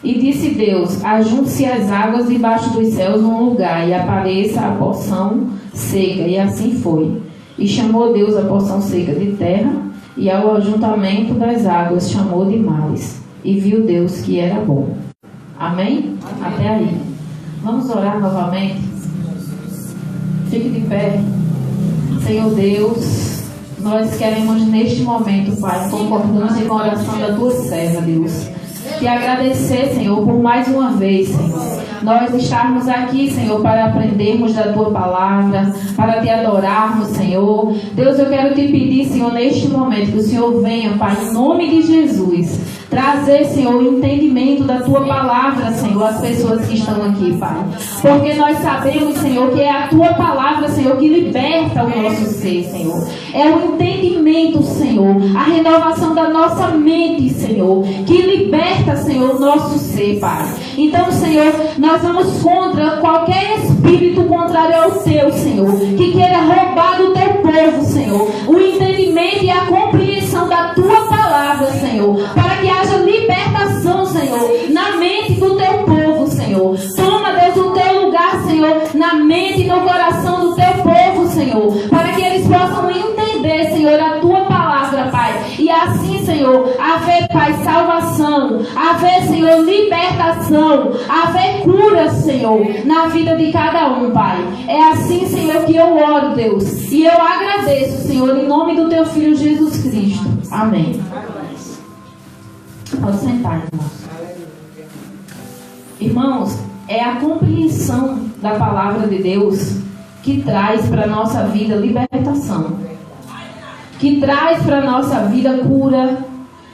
E disse Deus: ajunte-se as águas debaixo dos céus num lugar, e apareça a porção seca. E assim foi. E chamou Deus a porção seca de terra, e ao ajuntamento das águas chamou de mares. E viu Deus que era bom. Amém? Até aí. Vamos orar novamente? Fique de pé. Senhor Deus, nós queremos neste momento, Pai, concordância com a oração da tua serva, Deus. Te agradecer, Senhor, por mais uma vez, Senhor. Nós estarmos aqui, Senhor, para aprendermos da tua palavra, para te adorarmos, Senhor. Deus, eu quero te pedir, Senhor, neste momento, que o Senhor venha, Pai, em nome de Jesus, trazer, Senhor, o entendimento da tua palavra, Senhor, às pessoas que estão aqui, Pai. Porque nós sabemos, Senhor, que é a tua palavra, Senhor, que liberta o nosso ser, Senhor. É o entendimento, Senhor, a renovação da nossa mente, Senhor, que liberta, Senhor, o nosso ser, Pai. Então, Senhor, nós vamos contra qualquer espírito contrário ao teu, Senhor, que queira roubar do teu povo, Senhor, o entendimento e a compreensão da tua palavra, Senhor, para que haja libertação, Senhor, na mente do teu povo, Senhor. Toma, Deus, o teu lugar, Senhor, na mente e no coração do teu povo, Senhor, para que eles possam entender, Senhor, a tua palavra, Pai. E assim, Senhor, haver, Pai, salvação, haver, Senhor, libertação, haver cura, Senhor, na vida de cada um, Pai. É assim, Senhor, que eu oro, Deus. E eu agradeço, Senhor, em nome do teu Filho Jesus Cristo. Amém. Pode sentar, irmãos. Irmãos, é a compreensão da palavra de Deus que traz para a nossa vida libertação, que traz para a nossa vida cura,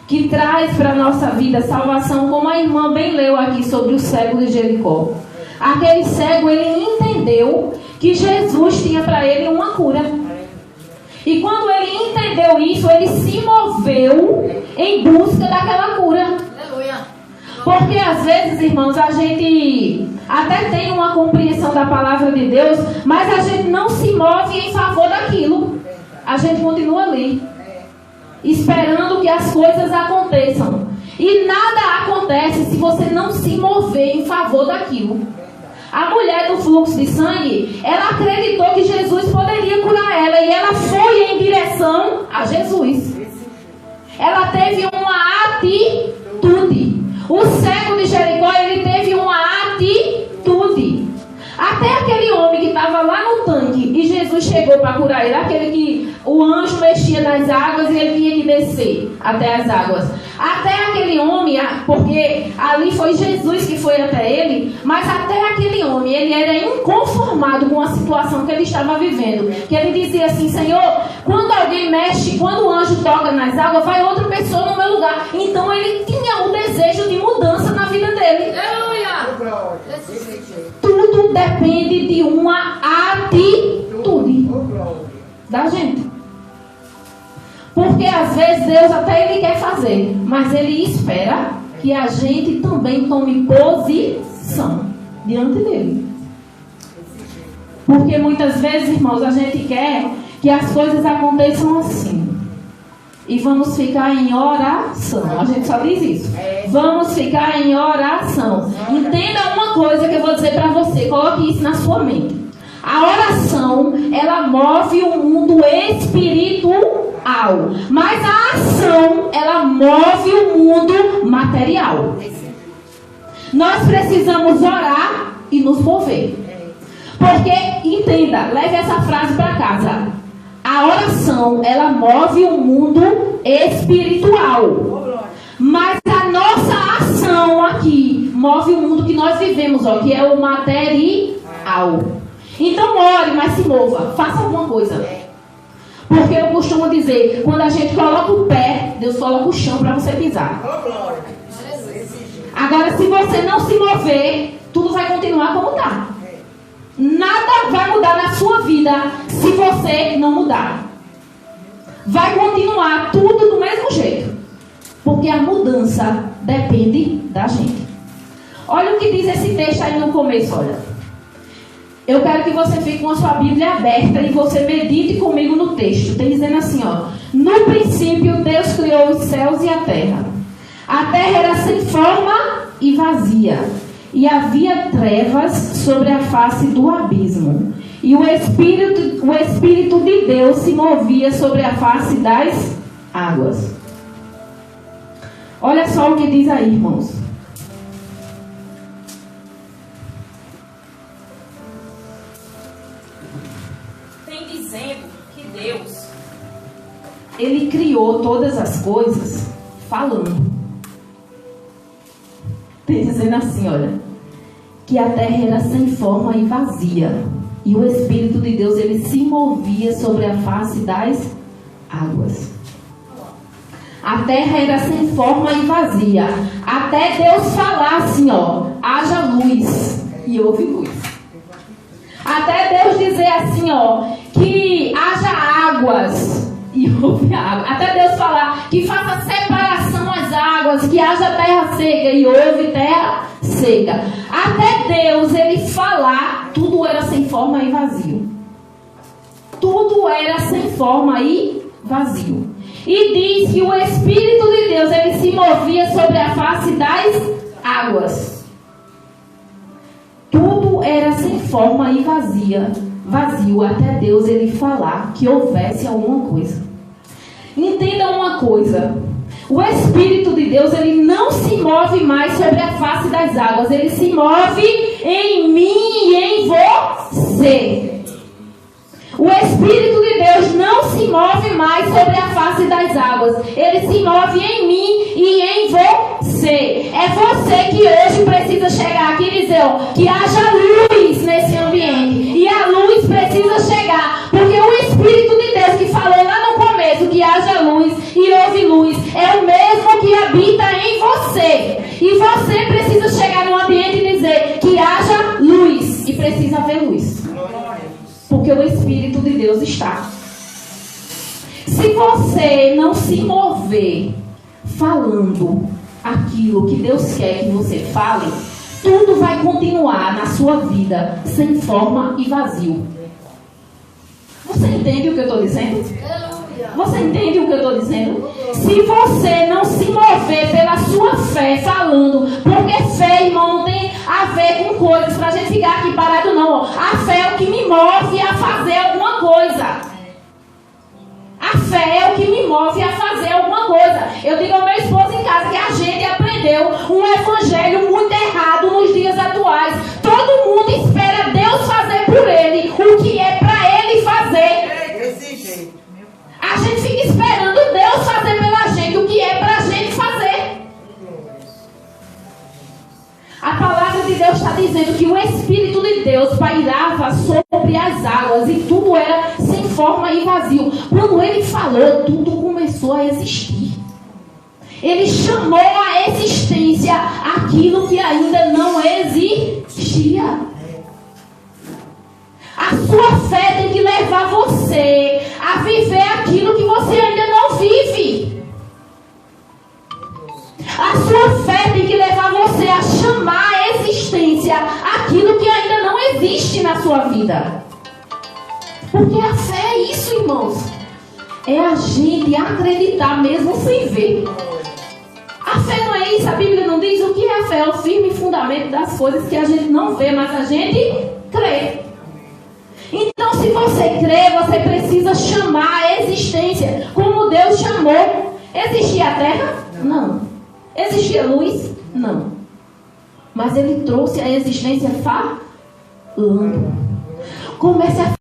que traz para a nossa vida salvação, como a irmã bem leu aqui sobre o cego de Jericó. Aquele cego, ele entendeu que Jesus tinha para ele uma cura. E quando ele entendeu isso, ele se moveu em busca daquela cura. Porque às vezes, irmãos, a gente até tem uma compreensão da palavra de Deus, mas a gente não se move em favor daquilo. A gente continua ali, esperando que as coisas aconteçam. E nada acontece se você não se mover em favor daquilo. A mulher do fluxo de sangue, ela acreditou que Jesus poderia curar ela, e ela foi em direção a Jesus. Ela teve uma atitude. O cego de Jericó, ele teve uma atitude. Até aquele homem que estava lá no tanque e Jesus chegou para curar ele, aquele que o anjo mexia nas águas e ele tinha que descer até as águas. Até aquele homem, porque ali foi Jesus que foi até ele, mas até aquele homem, ele era inconformado com a situação que ele estava vivendo. Que ele dizia assim: Senhor, quando alguém mexe, quando o anjo toca nas águas, vai outra pessoa no meu lugar. Então ele tinha o desejo de mudança na vida dele. Tudo depende de uma atitude da gente. Porque às vezes Deus até ele quer fazer, mas ele espera que a gente também tome posição diante dele. Porque muitas vezes, irmãos, a gente quer que as coisas aconteçam assim. E vamos ficar em oração. A gente só diz isso. Vamos ficar em oração. Entenda uma coisa que eu vou dizer para você. Coloque isso na sua mente. A oração, ela move o mundo espiritual. Mas a ação, ela move o mundo material. Nós precisamos orar e nos mover. Porque, entenda, leve essa frase para casa. A oração, ela move o mundo espiritual. Mas a nossa ação aqui move o mundo que nós vivemos, ó, que é o material. Então ore, mas se mova. Faça alguma coisa. Porque eu costumo dizer, quando a gente coloca o pé, Deus coloca o chão para você pisar. Agora, se você não se mover, tudo vai continuar como está. Nada vai mudar na sua vida se você não mudar. Vai continuar tudo do mesmo jeito. Porque a mudança depende da gente. Olha o que diz esse texto aí no começo, olha. Eu quero que você fique com a sua Bíblia aberta e você medite comigo no texto. Tem dizendo assim, ó. No princípio, Deus criou os céus e a terra. A terra era sem forma e vazia, e havia trevas sobre a face do abismo, e o Espírito de Deus se movia sobre a face das águas. Olha só o que diz aí, irmãos. Tem dizendo que Deus, Ele criou todas as coisas falando. Tem dizendo assim, olha, que a terra era sem forma e vazia, e o Espírito de Deus, ele se movia sobre a face das águas. A terra era sem forma e vazia, até Deus falar assim, ó, haja luz, e houve luz. Até Deus dizer assim, ó, que haja águas, e houve água. Até Deus falar que faça separação às águas, que haja terra seca, e houve terra seca. Até Deus, ele falar, tudo era sem forma e vazio. Tudo era sem forma e vazio. E diz que o Espírito de Deus, ele se movia sobre a face das águas. Tudo era sem forma e vazio, até Deus ele falar que houvesse alguma coisa. Entenda uma coisa: o Espírito de Deus, ele não se move mais sobre a face das águas, ele se move em mim e em você. O Espírito de Deus não se move mais sobre a face das águas, ele se move em mim e em você. É você que hoje precisa chegar aqui e dizer, ó, que haja luz nesse ambiente. E a luz precisa chegar, porque o Espírito de Deus que falou lá no começo que haja luz e houve luz, é o mesmo que habita em você. E você precisa chegar no ambiente e dizer que haja luz, e precisa haver luz, porque o Espírito de Deus está. Se você não se mover falando aquilo que Deus quer que você fale, tudo vai continuar na sua vida sem forma e vazio. Você entende o que eu estou dizendo? Você entende o que eu estou dizendo? Se você não se mover pela sua fé falando, porque fé, irmão, não tem a ver com coisas pra gente ficar aqui parado, não. A fé é o que me move a fazer alguma coisa. A fé é o que me move a fazer alguma coisa. Eu digo ao meu esposo em casa que a gente aprendeu um evangelho muito errado nos dias atuais. Todo mundo espera Deus fazer por ele o que é pra ele fazer. Desse jeito. A gente fica esperando Deus fazer pela gente o que é pra gente fazer. A palavra de Deus está dizendo que o Espírito de Deus pairava sobre as águas e tudo era sem forma e vazio. Quando ele falou, tudo começou a existir. Ele chamou à existência aquilo que ainda não existia. A sua fé tem que levar você a viver aquilo que você ainda não vive. A sua fé tem que levar você a chamar à existência aquilo que ainda não existe na sua vida. Porque a fé é isso, irmãos. É a gente acreditar mesmo sem ver. A fé não é isso. A Bíblia não diz o que é a fé. É o firme fundamento das coisas que a gente não vê, mas a gente crê. Então, se você crê, você precisa chamar a existência como Deus chamou. Existia a terra? Não. Existia luz? Não. Mas ele trouxe a existência falando. Comece a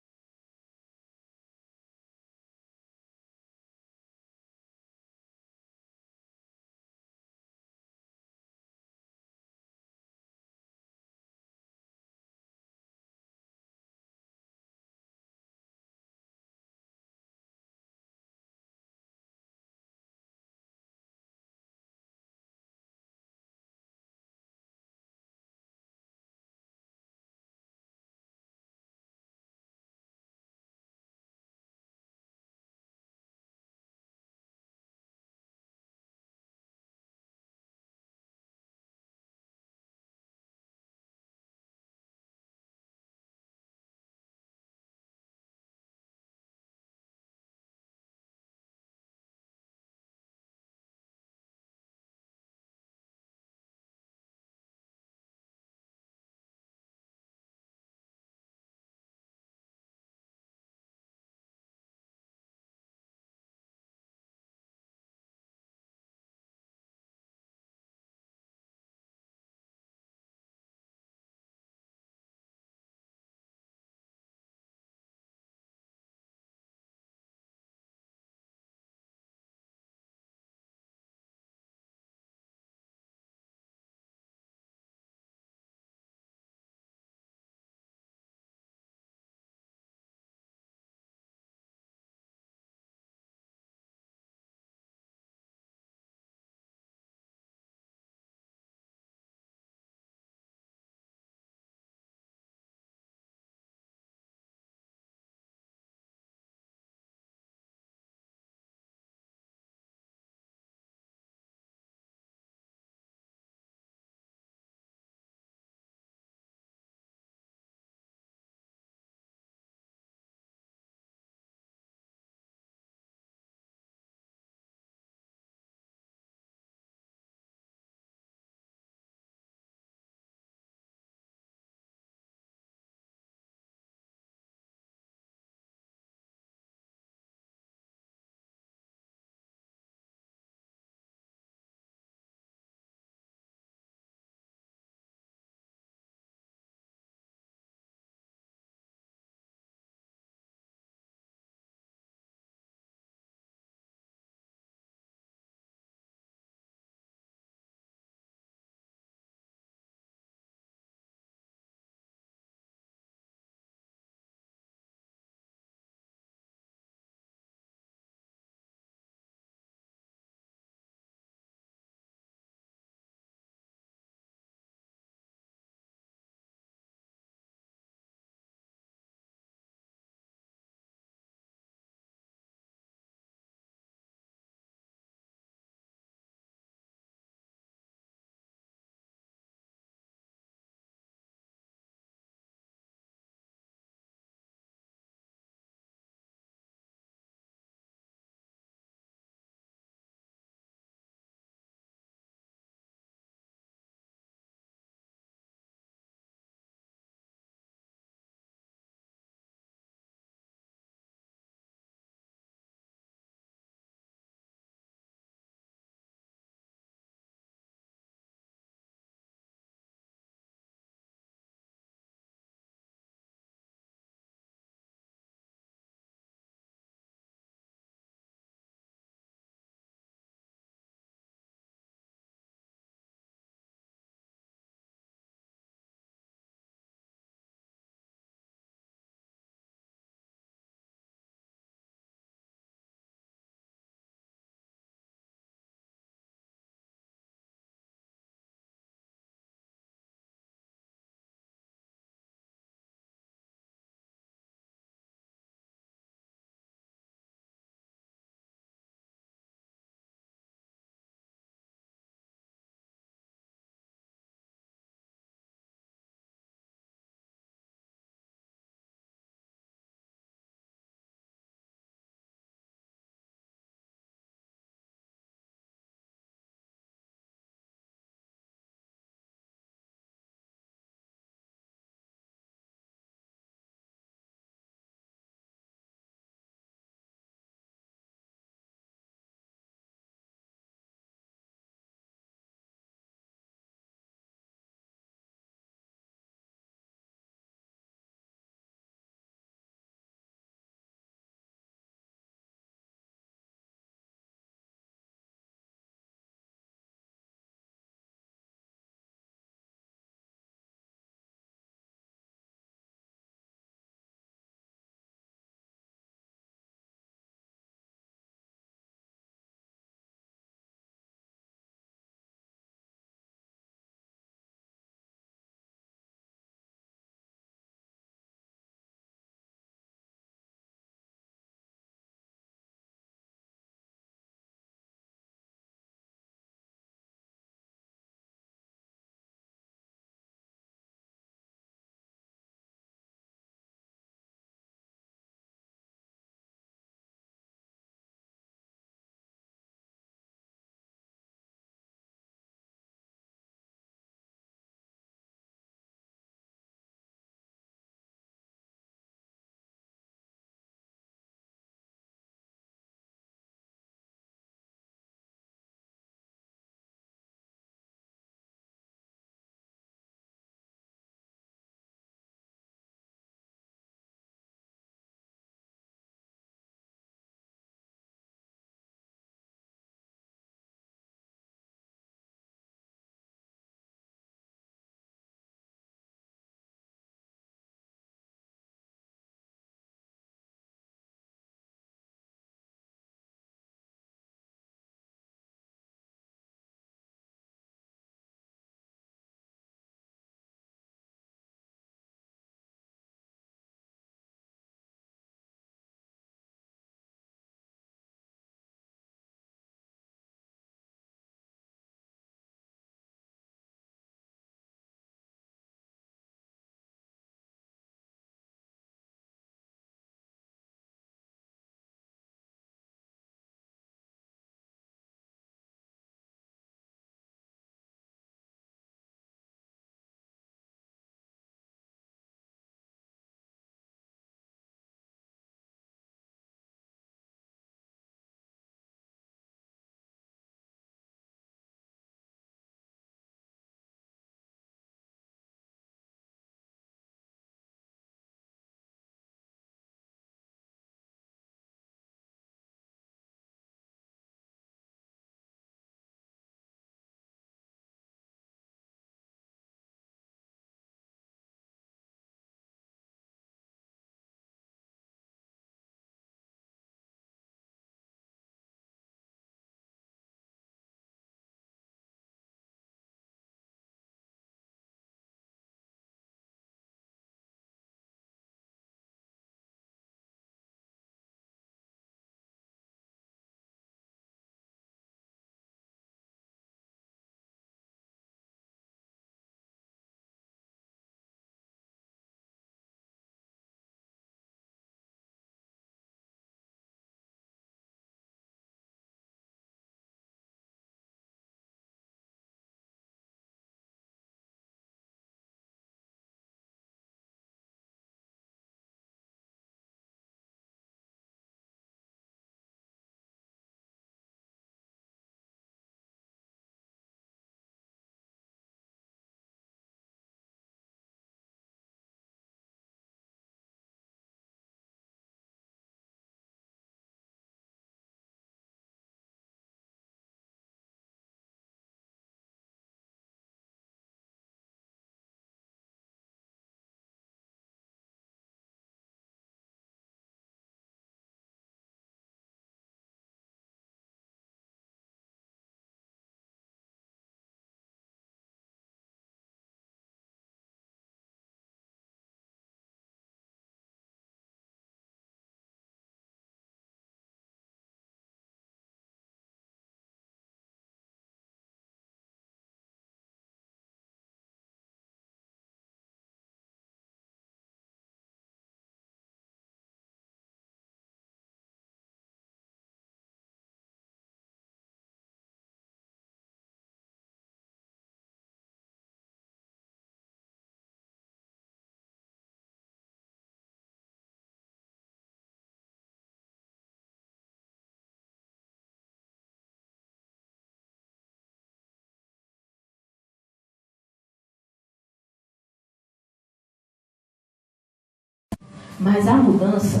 Mas a mudança,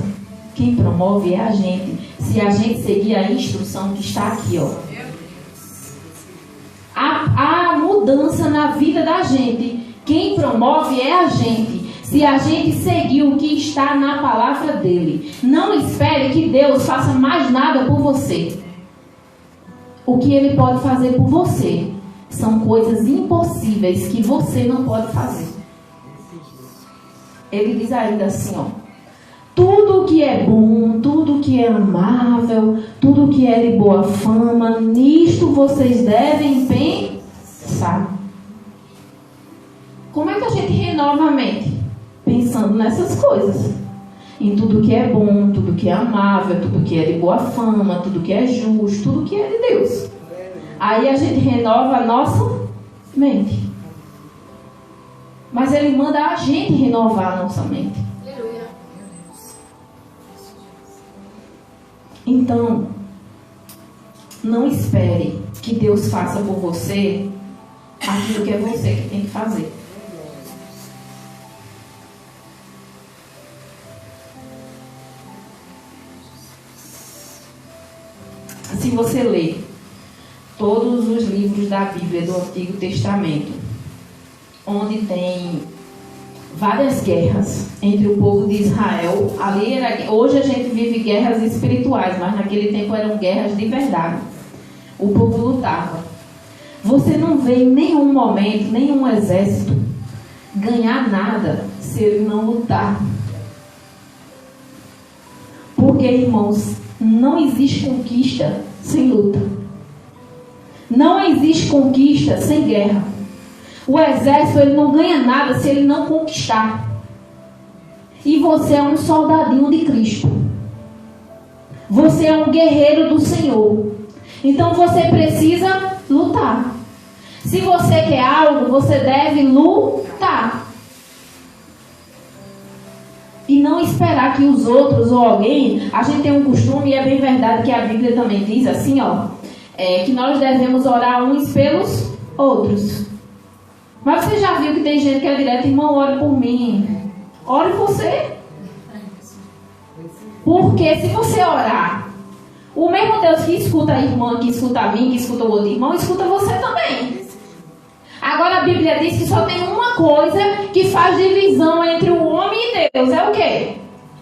quem promove é a gente. Se a gente seguir a instrução que está aqui, ó. A mudança na vida da gente, quem promove é a gente. Se a gente seguir o que está na palavra dele. Não espere que Deus faça mais nada por você. O que ele pode fazer por você são coisas impossíveis que você não pode fazer. Ele diz ainda assim, ó. Tudo que é bom, tudo que é amável, tudo que é de boa fama, nisto vocês devem pensar. Como é que a gente renova a mente? Pensando nessas coisas. Em tudo que é bom, tudo que é amável, tudo que é de boa fama, tudo que é justo, tudo que é de Deus. Aí a gente renova a nossa mente. Mas ele manda a gente renovar a nossa mente. Então, não espere que Deus faça por você aquilo que é você que tem que fazer. Se você ler todos os livros da Bíblia do Antigo Testamento, onde tem várias guerras entre o povo de Israel, hoje a gente vive guerras espirituais, mas naquele tempo eram guerras de verdade. O povo lutava. Você não vê em nenhum momento, nenhum exército ganhar nada se ele não lutar. Porque, irmãos, não existe conquista sem luta. Não existe conquista sem guerra. O exército ele não ganha nada se ele não conquistar. E você é um soldadinho de Cristo. Você é um guerreiro do Senhor. Então você precisa lutar. Se você quer algo, você deve lutar. E não esperar que os outros ou alguém... A gente tem um costume, e é bem verdade que a Bíblia também diz assim, ó. Que nós devemos orar uns pelos outros. Mas você já viu que tem gente que é direto, irmão, ore por mim. Ore você. Porque se você orar, o mesmo Deus que escuta a irmã, que escuta a mim, que escuta o outro irmão, escuta você também. Agora a Bíblia diz que só tem uma coisa que faz divisão entre o homem e Deus. É o quê?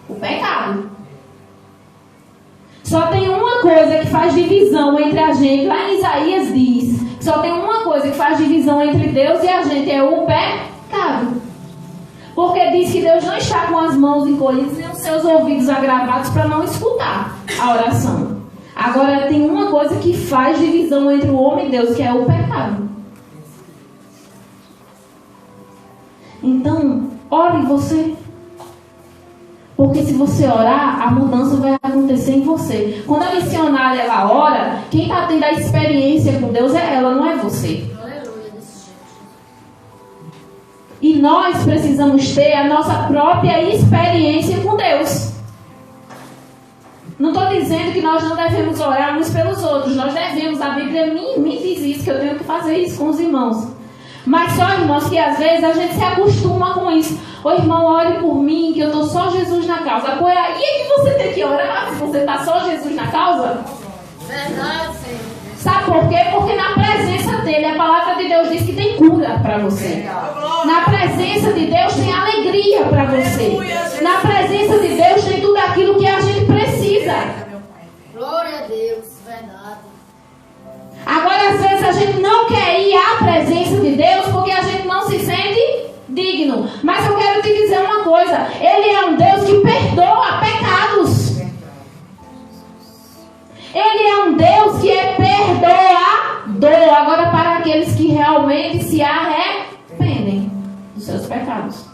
O pecado. Só tem uma coisa que faz divisão entre a gente. Lá em Isaías diz, só tem uma coisa que faz divisão entre Deus e a gente, é o pecado. Porque diz que Deus não está com as mãos encolhidas e os seus ouvidos agravados para não escutar a oração. Agora tem uma coisa que faz divisão entre o homem e Deus, que é o pecado. Então, ore você. Porque se você orar, a mudança vai acontecer em você. Quando a missionária ela ora, quem está tendo a experiência com Deus é ela, não é você. E nós precisamos ter a nossa própria experiência com Deus. Não estou dizendo que nós não devemos orar uns pelos outros. Nós devemos, a Bíblia me diz isso, que eu tenho que fazer isso com os irmãos. Mas só, irmãos, que às vezes a gente se acostuma com isso. Ô irmão, ore por mim, que eu estou só Jesus na causa. E aí é que você tem que orar se você está só Jesus na causa? Verdade, Senhor. Sabe por quê? Porque na presença dele, a palavra de Deus diz que tem cura para você. Na presença de Deus tem alegria para você. Na presença de Deus tem tudo aquilo que a gente precisa. Glória a Deus, verdade. Agora, às vezes, a gente não quer ir à presença de Deus porque a gente não se sente digno. Mas eu quero te dizer uma coisa. Ele é um Deus que perdoa pecados. Ele é um Deus que é perdoador. Agora, para aqueles que realmente se arrependem dos seus pecados.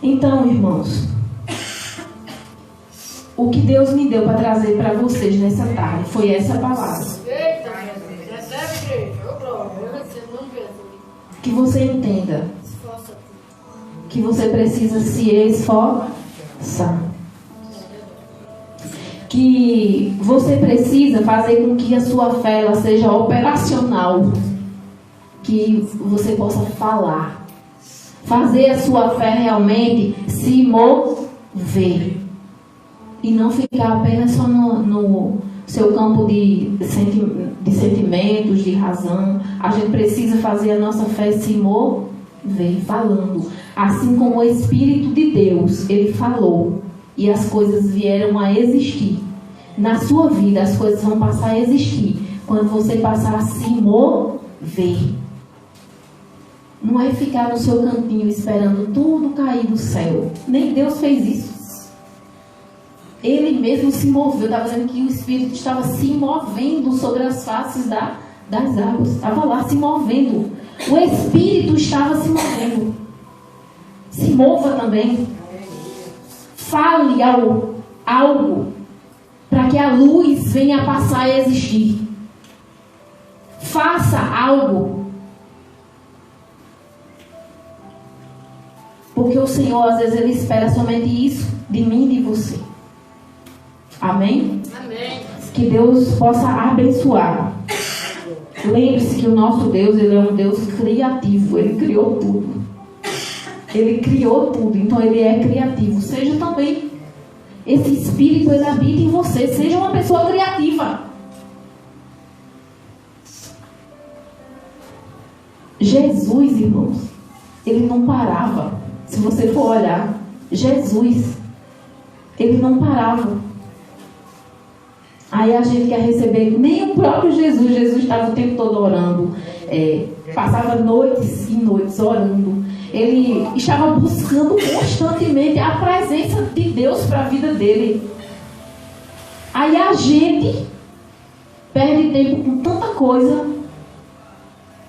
Então, irmãos, o que Deus me deu para trazer para vocês nessa tarde foi essa palavra. Eita, recebe, igreja. Ô, glória. Que você entenda Esforça-te. que você precisa se esforçar. Que você precisa fazer com que a sua fé ela seja operacional. Que você possa falar. Fazer a sua fé realmente se mover. E não ficar apenas só no seu campo de sentimentos, de razão. A gente precisa fazer a nossa fé se mover, falando. Assim como o Espírito de Deus, Ele falou. E as coisas vieram a existir. Na sua vida, as coisas vão passar a existir. Quando você passar a se mover. Não é ficar no seu cantinho esperando tudo cair do céu. Nem Deus fez isso. Ele mesmo se moveu. Estava dizendo que o Espírito estava se movendo sobre as faces das águas. Estava lá se movendo. O Espírito estava se movendo. Se mova também. Fale algo para que a luz venha a passar a existir. Faça algo. Porque o Senhor, às vezes, Ele espera somente isso de mim e de você. Amém? Amém. Que Deus possa abençoar. Lembre-se que o nosso Deus, Ele é um Deus criativo. Ele criou tudo. Ele criou tudo. Então Ele é criativo. Seja também. Esse Espírito, Ele habita em você. Seja uma pessoa criativa. Jesus, irmãos, Ele não parava. Se você for olhar, Jesus, Ele não parava. Aí a gente quer receber, nem o próprio Jesus estava o tempo todo orando, passava noites e noites orando. Ele estava buscando constantemente a presença de Deus para a vida dele. Aí a gente perde tempo com tanta coisa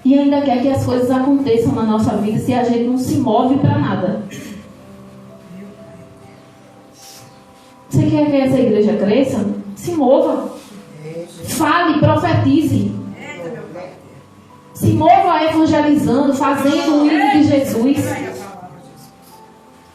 e ainda quer que as coisas aconteçam na nossa vida se a gente não se move para nada. Você quer que essa igreja cresça? Se mova. Fale, profetize. Se mova evangelizando, fazendo o hino de Jesus.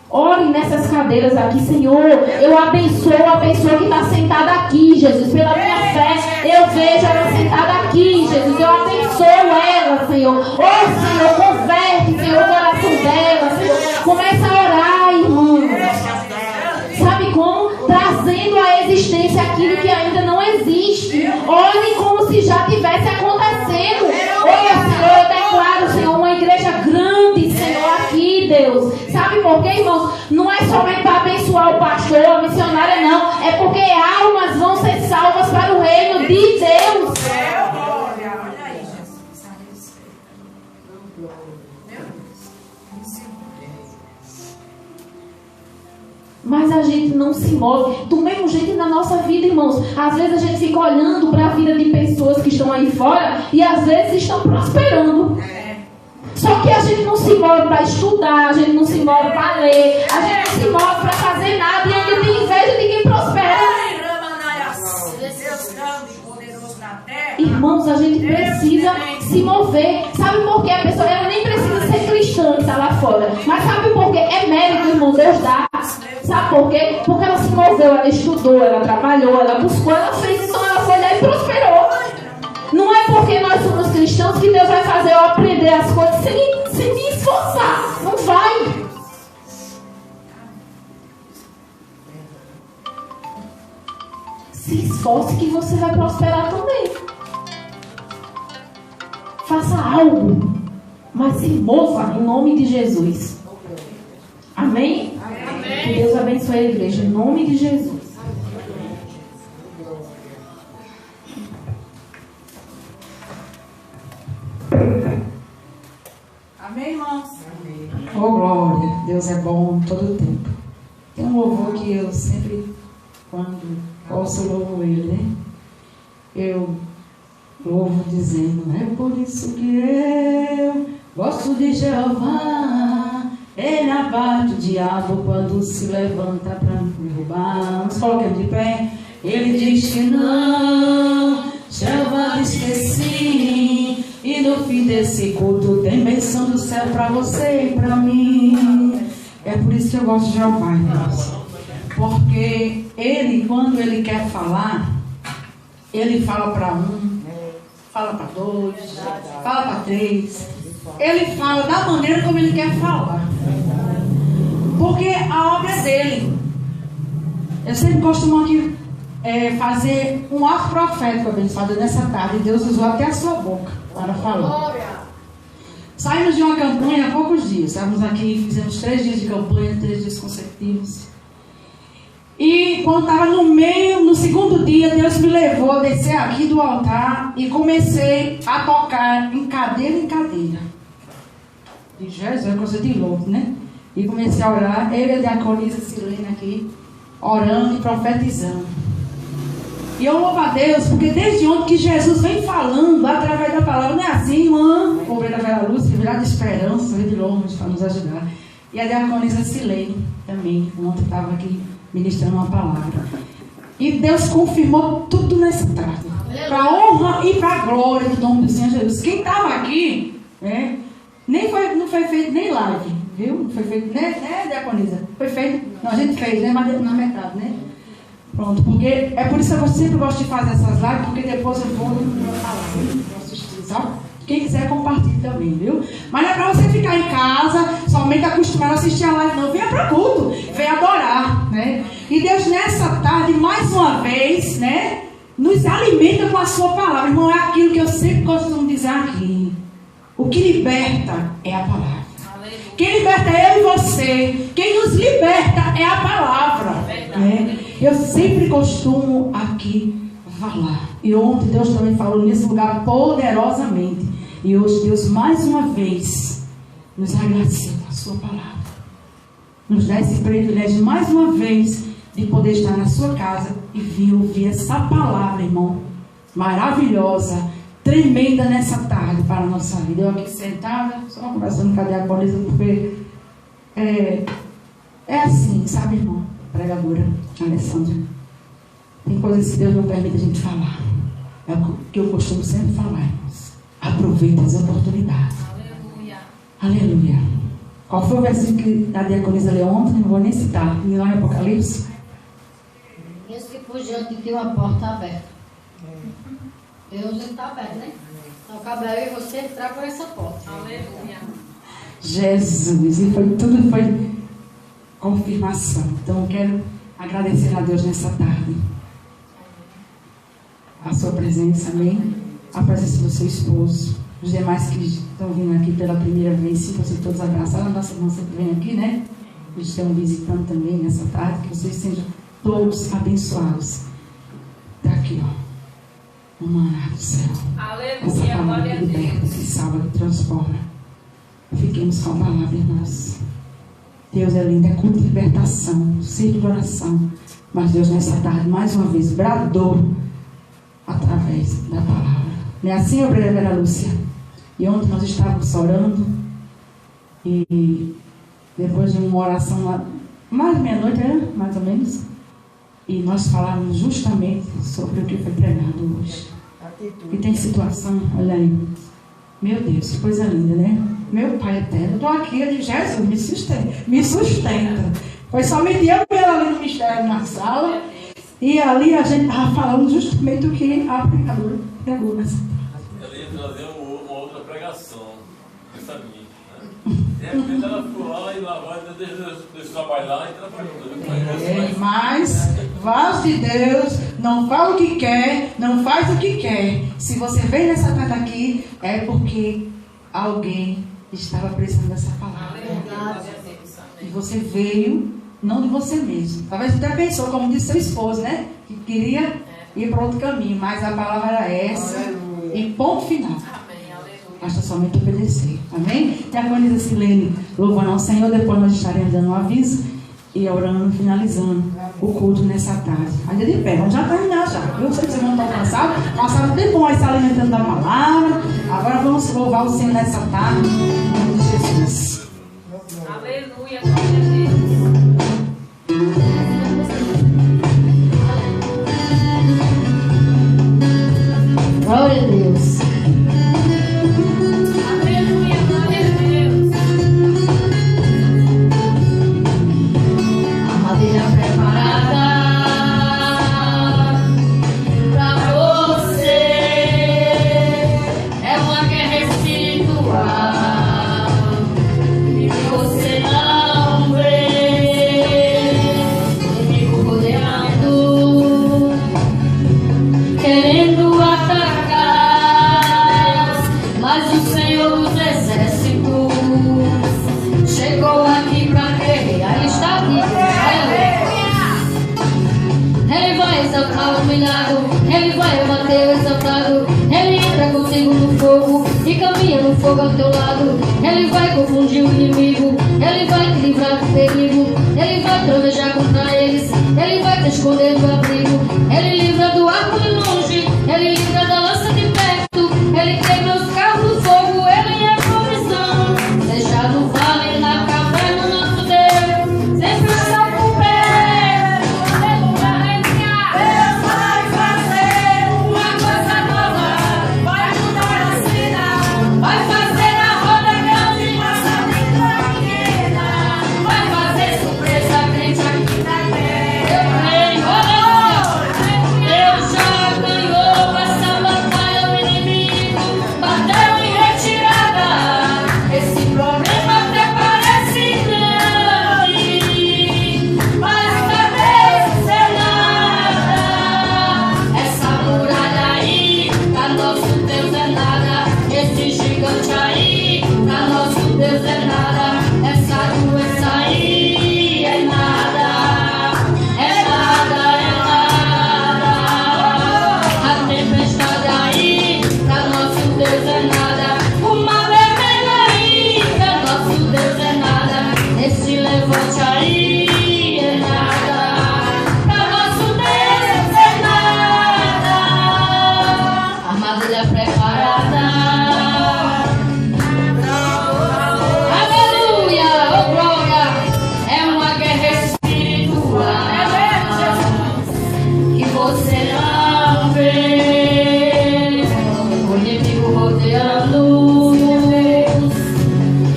Ore nessas cadeiras aqui, Senhor. Eu abençoo a pessoa que está sentada aqui, Jesus. Pela minha fé, eu vejo ela sentada aqui, Jesus. Eu abençoo ela, Senhor. Senhor, converte, Senhor, o coração dela, Senhor. Começa a orar, irmão. Sabe como? Trazendo à existência aquilo que ainda não existe. Ore como se já tivesse acontecendo. Senhor, eu declaro, Senhor, uma igreja grande, Senhor, aqui, Deus. Sabe por quê, irmãos? Não é somente para abençoar o pastor, a missionária, não. É porque almas vão ser salvas para o reino de Deus. Mas a gente não se move. Do mesmo jeito na nossa vida, irmãos. Às vezes a gente fica olhando para a vida de pessoas que estão aí fora e às vezes estão prosperando. Só que a gente não se move para estudar, a gente não se move para ler, a gente não se move para fazer nada e ainda tem inveja de quem prospera. Irmãos, a gente precisa se mover. Sabe por quê? A pessoa ela nem precisa ser cristã que está lá fora. Mas sabe por quê? É mérito, irmão, Deus dá. Sabe por quê? Porque ela se moveu, ela estudou, ela trabalhou, ela buscou, ela fez, então ela foi lá e prosperou. Não é porque nós somos cristãos que Deus vai fazer eu aprender as coisas sem me esforçar. Não vai. Se esforce que você vai prosperar também. Faça algo, mas se mova em nome de Jesus. Amém? Amém. Que Deus abençoe a igreja em nome de Jesus. Amém, irmãos? Amém. Oh, glória. Deus é bom todo o tempo. Tem um louvor que eu sempre, quando posso, louvo Ele, né? Eu louvo dizendo, é por isso que eu gosto de Jeová. Ele abate o diabo quando se levanta para me derrubar. Nos coloquemos de pé. Ele diz que não, Jeová esqueci. E no fim desse culto tem bênção do céu para você e para mim. É por isso que eu gosto de Jeová, irmãos. Porque ele, quando ele quer falar, ele fala para um, fala para dois, fala para três. Ele fala da maneira como ele quer falar. porque a obra é dele. Eu sempre costumo aqui fazer um ato profético abençoado nessa tarde. Deus usou até a sua boca para falar. Saímos de uma campanha há poucos dias. Estávamos aqui, fizemos 3 dias de campanha, 3 dias consecutivos. E quando estava no segundo dia, Deus me levou a descer aqui do altar e comecei a tocar em cadeira em cadeira. De Jesus, é coisa de louco, né? E comecei a orar, eu e a diaconisa Silene aqui, orando e profetizando. E eu louvo a Deus, porque desde ontem que Jesus vem falando através da palavra, não é assim, irmã? Obreira Vera Luz, que virá de esperança, veio de longe para nos ajudar. E a diaconisa Silene também, ontem estava aqui ministrando uma palavra. E Deus confirmou tudo nessa tarde. Para a honra e para a glória do nome do Senhor Jesus. Quem estava aqui, não foi feito nem live, viu? Não foi feito, né, diaconisa? Foi feito, não, a gente fez, né? Mas na metade, né? Pronto, porque é por isso que eu sempre gosto de fazer essas lives, porque depois eu vou falar, vou assistir, sabe? Quem quiser compartilhe também, viu? Mas não é para você ficar em casa, somente acostumado a assistir a live, não. Venha para o culto, venha adorar, né? E Deus nessa tarde, mais uma vez, né? Nos alimenta com a sua palavra. Irmão, é aquilo que eu sempre costumo dizer aqui. O que liberta é a palavra. Quem liberta é eu e você. Quem nos liberta é a palavra. Né? Eu sempre costumo aqui falar. E ontem Deus também falou nesse lugar poderosamente. E hoje Deus mais uma vez nos agradeceu com a sua palavra. Nos dá esse privilégio mais uma vez de poder estar na sua casa e vir ouvir essa palavra, irmão. Maravilhosa, tremenda nessa tarde para a nossa vida. Eu aqui sentada, só conversando com a diaconisa, porque é assim, sabe, irmão? Pregadora Alessandra. Tem coisas que Deus não permite a gente falar. É o que eu costumo sempre falar, irmãos. Aproveita as oportunidades. Aleluia. Aleluia. Qual foi o versículo que a diaconisa leu ontem? Não vou nem citar. Lá em Apocalipse. Esse que por diante tem uma porta aberta. Deus está aberto, né? Então cabe eu e você entrar por essa porta. Aleluia. Jesus. E tudo foi confirmação. Então eu quero agradecer a Deus nessa tarde. A sua presença, amém? A presença do seu esposo. Os demais que estão vindo aqui pela primeira vez, se vocês todos abraçaram, a nossa irmã sempre vem aqui, né? Eles estão visitando também nessa tarde, que vocês sejam todos abençoados. Está aqui, ó. O maná do céu. Aleluia, essa palavra glória que liberta, que salva, que transforma. Fiquemos com a palavra, irmãos. Deus é lindo, é culto de libertação, círculo de oração. Mas Deus nessa tarde, mais uma vez, bradou através da palavra. Não é assim, obreira Vera Lúcia? E ontem nós estávamos orando e depois de uma oração lá, mais de meia-noite, mais ou menos, e nós falávamos justamente sobre o que foi pregado hoje. E tem situação, olha aí, meu Deus, que coisa linda, né? Meu Pai eterno, eu estou aqui, eu digo, Jesus, me sustenta. Foi somente eu e ela ali no mistério, na sala, e ali a gente estava falando justamente o que a pregadora pregou nessa tarde. Ela ia trazer uma outra pregação, essa minha. De repente ela ficou lá e lá vai, deixa eu trabalhar e trabalhou. Mas, vaso de Deus, não fala o que quer, não faz o que quer. Se você veio nessa tarde aqui, é porque alguém estava precisando dessa palavra. E você veio, não de você mesmo. Talvez até pensou, como disse seu esposo, né? Que queria ir para outro caminho, mas a palavra era essa. E ponto final. Basta somente obedecer. Amém? Diaconisa Silene, louvando ao Senhor. Depois nós estaremos dando um aviso e orando, finalizando o culto nessa tarde. Ainda de pé, vamos já terminar já. Eu sei que vocês não estão cansados. Passaram tempo aí se alimentando da palavra. Agora vamos louvar o Senhor nessa tarde. Em nome de Jesus. Aleluia, glória a Deus. Glória a Deus. Aleluia, glória a Deus. A madeira preparada pra você é uma guerra espiritual e você não fogo ao teu lado. Ele vai confundir o inimigo, ele vai te livrar do perigo, ele vai trovejar contra eles, ele vai te esconder do abrigo. Ele livra do arco de longe, ele livra da lança de perto, ele queima os carros do fogo, ele é provisão. Seja no vale, na caverna, nosso Deus sempre está por perto. Deus vai fazer uma coisa nova, vai mudar a cena, vai fazer a roda grande passar dentro da pequena, vai fazer surpresa crente aqui na terra. Eu creio, aleluia. Deus já ganhou essa batalha, o inimigo bateu em retirada. Esse problema até parece grande, mas pra Deus é nada. Essa muralha aí, pra nosso Deus é nada. Esse gigante aí, pra nosso Deus é nada. Essa doença aí é nada, é nada, é nada. A tempestade aí, pra nosso Deus é nada. O mar vermelho aí, pra nosso Deus é nada. Esse levante aí é nada, pra nosso Deus é nada. Armadilha preparada. Aleluia, oh glória. É uma guerra espiritual que você não vê. O inimigo rodeando,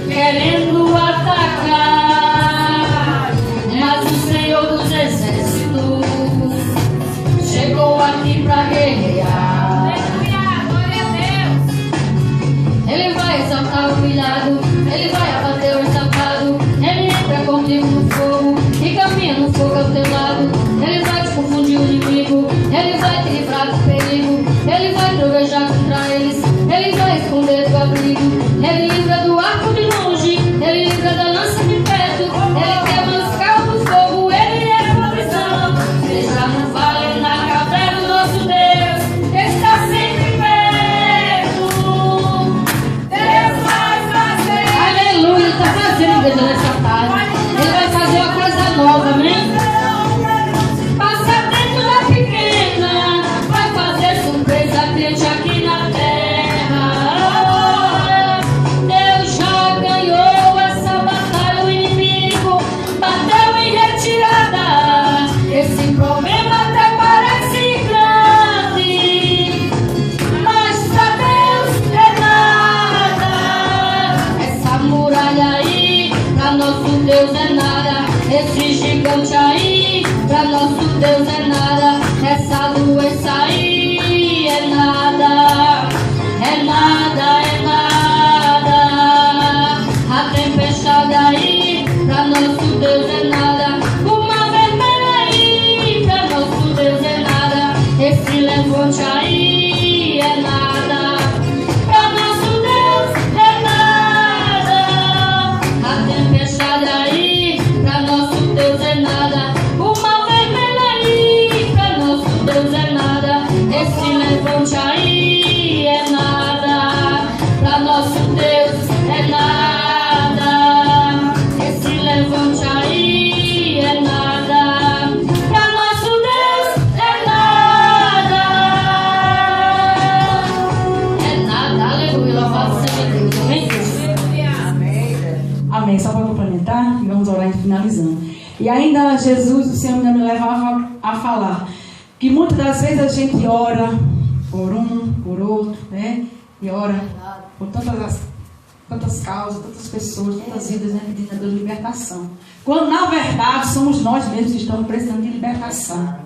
querendo atacar, mas o Senhor dos Exércitos chegou aqui pra guerrear. Glória a Deus. Ele vai exaltar o humilhado, ele vai abater o exaltado. Ele entra contigo no fogo e caminha no fogo ao teu lado. Ele vai te confundir o inimigo, ele vai te livrar do perigo, ele vai trovejar contra eles, ele vai esconder do abrigo. Ele livra do arco de longe, ele livra da lança de perto, ele quebra os carros do fogo, ele é provisão. Seja no vale, na caverna, o nosso Deus está sempre perto. Deus vai fazer. Aleluia, está fazendo igreja nessa tarde. Ele vai fazer uma coisa nova, amém? Passa dentro da pequena, vai fazer surpresa crente aqui na terra. Deus já ganhou essa batalha, o inimigo bateu em retirada. Esse problema até parece grande, mas pra Deus é nada. Essa muralha aí, pra nosso Deus é nada. Esse gigante aí, pra nosso Deus é nada. Essa doença aí é nada, é nada, é nada. A tempestade aí, pra nosso Deus é nada. O mar vermelho aí, pra nosso Deus é nada. Esse levante aí é nada, pra nosso Deus é nada. A tempestade aí, pra nosso Deus é nada. O mar vermelho aí, pra nosso Deus é nada. Esse levante aí é nada, pra nosso Deus é nada. Esse levante aí é nada, pra nosso Deus é nada. É nada, aleluia, louvado seja Deus, amém? Amém. Só para complementar e vamos orar e finalizando. E ainda Jesus, o Senhor ainda me levava a falar que muitas das vezes a gente ora por um, por outro, né? E ora por tantas causas, tantas pessoas, tantas vidas, né? Pedindo a Deus libertação. Quando na verdade somos nós mesmos que estamos precisando de libertação.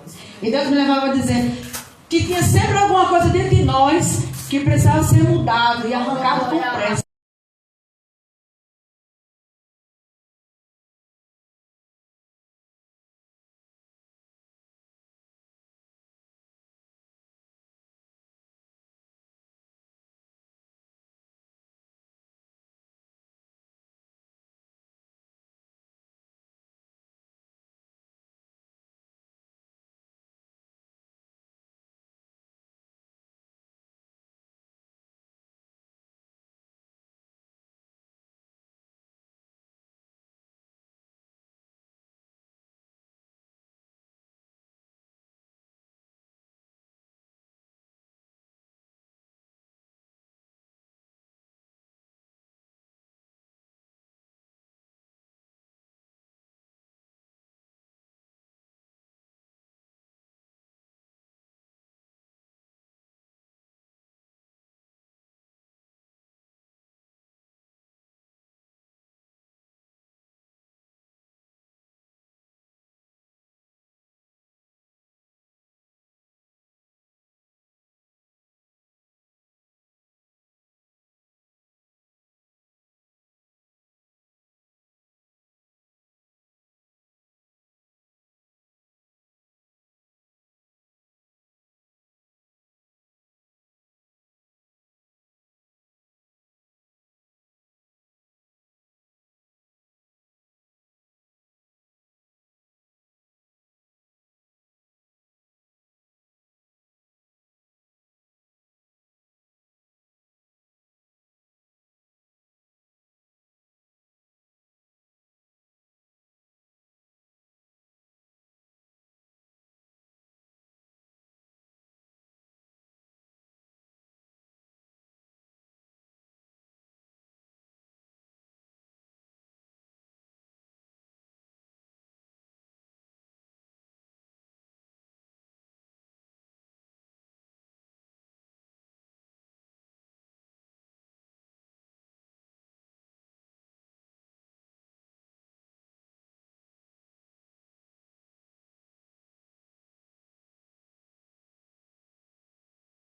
E Deus me levava a dizer que tinha sempre alguma coisa dentro de nós que precisava ser mudado e arrancado com pressa.